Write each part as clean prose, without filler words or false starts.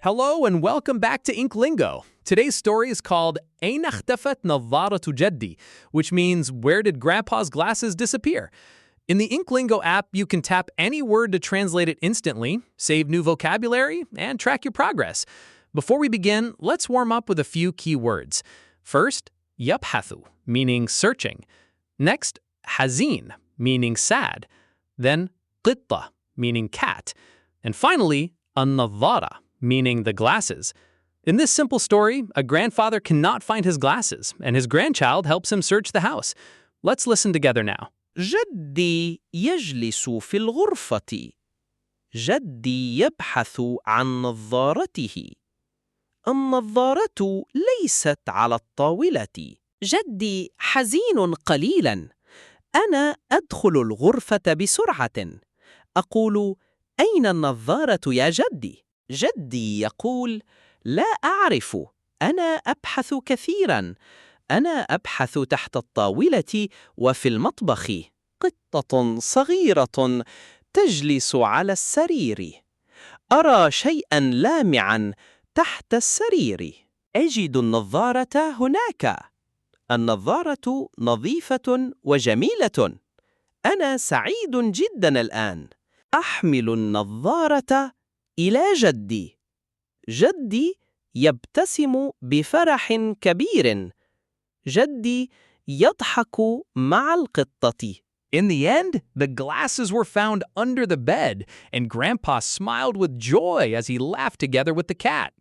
Hello and welcome back to InkLingo. Today's story is called أين اختفت نظارة جدي, which means where did Grandpa's glasses disappear? In the InkLingo app, you can tap any word to translate it instantly, save new vocabulary, and track your progress. Before we begin, let's warm up with a few key words. First, يبحث, meaning searching. Next, حزين, meaning sad. Then, قطة, meaning cat. And finally, النظارة, meaning the glasses. In this simple story, a grandfather cannot find his glasses, and his grandchild helps him search the house. Let's listen together now. جدي يجلس في الغرفة. جدي يبحث عن نظارته. النظارة ليست على الطاولة. جدي حزين قليلاً. أنا أدخل الغرفة بسرعة. أقول: أين النظارة يا جدي؟ جدي يقول: لا أعرف، أنا أبحث كثيراً. أنا أبحث تحت الطاولة وفي المطبخ. قطة صغيرة تجلس على السرير. أرى شيئاً لامعاً تحت السرير. أجد النظارة هناك. النظارة نظيفة وجميلة. أنا سعيد جداً الآن. أحمل النظارة إلى جدي. جدي يبتسم بفرح كبير. جدي يضحك مع القطة. In the end, the glasses were found under the bed, and Grandpa smiled with joy as he laughed together with the cat.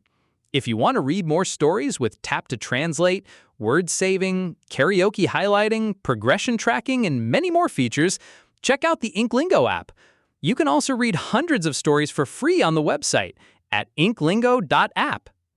If you want to read more stories with tap to translate, word saving, karaoke highlighting, progression tracking, and many more features, check out the InkLingo app. You can also read hundreds of stories for free on the website at inklingo.app.